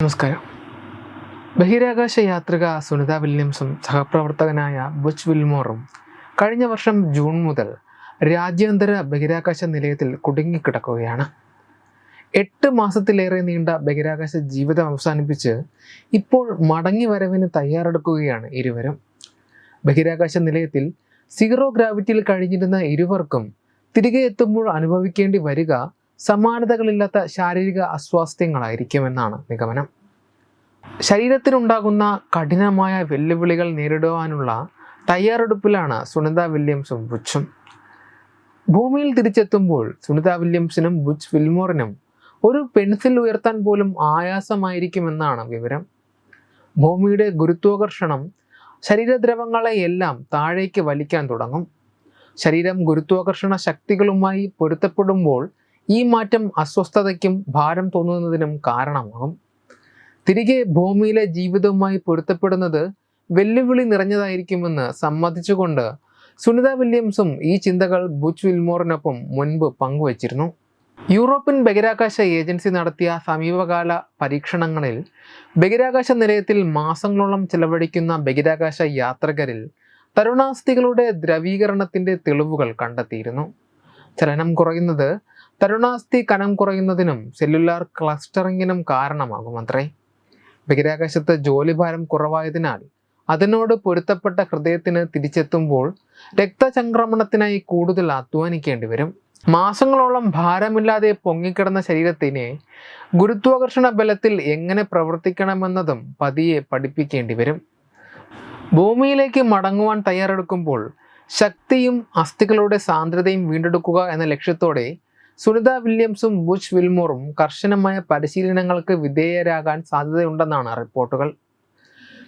നമസ്കാരം. ബഹിരാകാശ യാത്രിക സുനിത വില്യംസും സഹപ്രവർത്തകനായ ബുച്ച് വിൽമോറും കഴിഞ്ഞ വർഷം ജൂൺ മുതൽ രാജ്യാന്തര ബഹിരാകാശ നിലയത്തിൽ കുടുങ്ങിക്കിടക്കുകയാണ്. 8 മാസത്തിലേറെ നീണ്ട ബഹിരാകാശ ജീവിതം അവസാനിപ്പിച്ച് ഇപ്പോൾ മടങ്ങി വരവിന് തയ്യാറെടുക്കുകയാണ് ഇരുവരും. ബഹിരാകാശ നിലയത്തിൽ സീറോ ഗ്രാവിറ്റിയിൽ കഴിഞ്ഞിരുന്ന ഇരുവർക്കും തിരികെ എത്തുമ്പോൾ അനുഭവിക്കേണ്ടി വരിക സമാനതകളില്ലാത്ത ശാരീരിക അസ്വാസ്ഥ്യങ്ങളായിരിക്കുമെന്നാണ് നിഗമനം. ശരീരത്തിനുണ്ടാകുന്ന കഠിനമായ വെല്ലുവിളികൾ നേരിടുവാനുള്ള തയ്യാറെടുപ്പിലാണ് സുനിത വില്യംസും ബുച്ചും. ഭൂമിയിൽ തിരിച്ചെത്തുമ്പോൾ സുനിത വില്യംസിനും ബുച്ച് വിൽമോറിനും ഒരു പെൻസിൽ ഉയർത്താൻ പോലും ആയാസമായിരിക്കുമെന്നാണ് വിവരം. ഭൂമിയുടെ ഗുരുത്വാകർഷണം ശരീരദ്രവങ്ങളെയെല്ലാം താഴേക്ക് വലിക്കാൻ തുടങ്ങും. ശരീരം ഗുരുത്വാകർഷണ ശക്തികളുമായി പൊരുത്തപ്പെടുമ്പോൾ ഈ മാറ്റം അസ്വസ്ഥതയ്ക്കും ഭാരം തോന്നുന്നതിനും കാരണമാകും. തിരികെ ഭൂമിയിലെ ജീവിതവുമായി പൊരുത്തപ്പെടുന്നത് വെല്ലുവിളി നിറഞ്ഞതായിരിക്കുമെന്ന് സമ്മതിച്ചുകൊണ്ട് സുനിത വില്യംസും ഈ ചിന്തകൾ ബുച്ച് വിൽമോറിനൊപ്പം മുൻപ് പങ്കുവച്ചിരുന്നു. യൂറോപ്യൻ ബഹിരാകാശ ഏജൻസി നടത്തിയ സമീപകാല പരീക്ഷണങ്ങളിൽ ബഹിരാകാശ നിലയത്തിൽ മാസങ്ങളോളം ചെലവഴിക്കുന്ന ബഹിരാകാശ യാത്രികരിൽ തരുണാസ്ഥികളുടെ ദ്രവീകരണത്തിൻ്റെ തെളിവുകൾ കണ്ടെത്തിയിരുന്നു. ചലനം കുറയുന്നത് തരുണാസ്ഥി കനം കുറയുന്നതിനും സെല്ലുലാർ ക്ലസ്റ്ററിങ്ങിനും കാരണമാകുമത്രേ. ബഹിരാകാശത്ത് ജോലിഭാരം കുറവായതിനാൽ അതിനോട് പൊരുത്തപ്പെട്ട ഹൃദയത്തിന് തിരിച്ചെത്തുമ്പോൾ രക്തചംക്രമണത്തിനായി കൂടുതൽ അധ്വാനിക്കേണ്ടി വരും. മാസങ്ങളോളം ഭാരമില്ലാതെ പൊങ്ങിക്കിടന്ന ശരീരത്തിനെ ഗുരുത്വാകർഷണ ബലത്തിൽ എങ്ങനെ പ്രവർത്തിക്കണമെന്നതും പതിയെ പഠിപ്പിക്കേണ്ടി വരും. ഭൂമിയിലേക്ക് മടങ്ങുവാൻ തയ്യാറെടുക്കുമ്പോൾ ശക്തിയും അസ്ഥികളുടെ സാന്ദ്രതയും വീണ്ടെടുക്കുക എന്ന ലക്ഷ്യത്തോടെ സുനിത വില്യംസും ബുച്ച് വിൽമോറും കർശനമായ പരിശീലനങ്ങൾക്ക് വിധേയരാകാൻ സാധ്യതയുണ്ടെന്നാണ് റിപ്പോർട്ടുകൾ.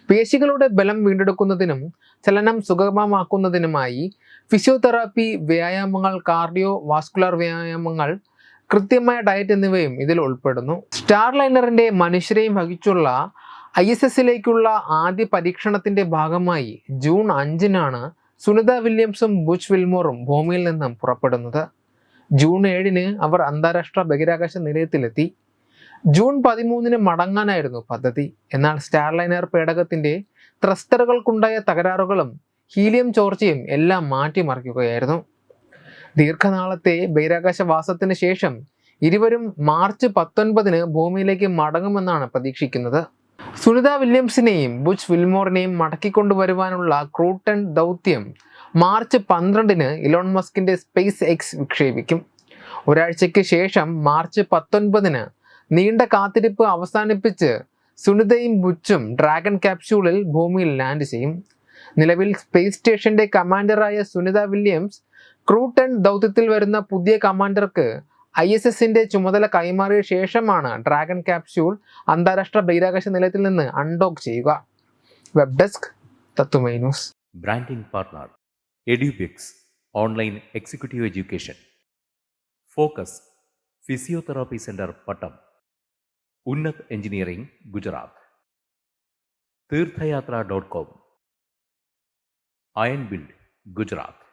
പേശികളുടെ ബലം വീണ്ടെടുക്കുന്നതിനും ചലനം സുഗമമാക്കുന്നതിനുമായി ഫിസിയോതെറാപ്പി, വ്യായാമങ്ങൾ, കാർഡിയോ വാസ്കുലർ വ്യായാമങ്ങൾ, കൃത്യമായ ഡയറ്റ് എന്നിവയും ഇതിൽ ഉൾപ്പെടുന്നു. സ്റ്റാർലൈനറിൻ്റെ മനുഷ്യരെയും വഹിച്ചുള്ള ISSലേക്കുള്ള ആദ്യ പരീക്ഷണത്തിൻ്റെ ഭാഗമായി ജൂൺ 5-നാണ് സുനിത വില്യംസും ബുച്ച് വിൽമോറും ഭൂമിയിൽ നിന്നും പുറപ്പെടുന്നത്. ജൂൺ 7-ന് അവർ അന്താരാഷ്ട്ര ബഹിരാകാശ നിലയത്തിലെത്തി. ജൂൺ 13-ന് മടങ്ങാനായിരുന്നു പദ്ധതി. എന്നാൽ സ്റ്റാർലൈനർ പേടകത്തിൻ്റെ ത്രസ്റ്ററുകൾക്കുണ്ടായ തകരാറുകളും ഹീലിയം ചോർച്ചയും എല്ലാം മാറ്റിമറിക്കുകയായിരുന്നു. ദീർഘനാളത്തെ ബഹിരാകാശവാസത്തിന് ശേഷം ഇരുവരും മാർച്ച് 19-ന് ഭൂമിയിലേക്ക് മടങ്ങുമെന്നാണ് പ്രതീക്ഷിക്കുന്നത്. സുനിത വില്യംസിനെയും ബുച്ച് വിൽമോറിനെയും മടക്കിക്കൊണ്ടുവരുവാനുള്ള ക്രൂട്ടൺ ദൗത്യം മാർച്ച് 12-ന് ഇലോൺ മസ്കിൻ്റെ സ്പേസ് എക്സ് വിക്ഷേപിക്കും. ഒരാഴ്ചയ്ക്ക് ശേഷം മാർച്ച് 19-ന് നീണ്ട കാത്തിരിപ്പ് അവസാനിപ്പിച്ച് സുനിതയും ബുച്ചും ഡ്രാഗൺ ക്യാപ്സ്യൂളിൽ ഭൂമിയിൽ ലാൻഡ് ചെയ്യും. നിലവിൽ സ്പേസ് സ്റ്റേഷന്റെ കമാൻഡറായ സുനിത വില്യംസ് ക്രൂട്ടൺ ദൗത്യത്തിൽ വരുന്ന പുതിയ കമാൻഡർക്ക് ISSന്റെ ചുമതല കൈമാറിയ ശേഷമാണ് ഡ്രാഗൺ ക്യാപ്സ്യൂൾ അന്താരാഷ്ട്ര ബഹിരാകാശ നിലയത്തിൽ നിന്ന് അൺഡോക്ക് ചെയ്യുക. വെബ് ഡെസ്ക് തത്തുമൈ news. Branding partner Edubix online executive education. Focus physiotherapy centre Pattom. Unnat engineering Gujarat. തീർത്ഥയാത്ര.com. Iron build Gujarat.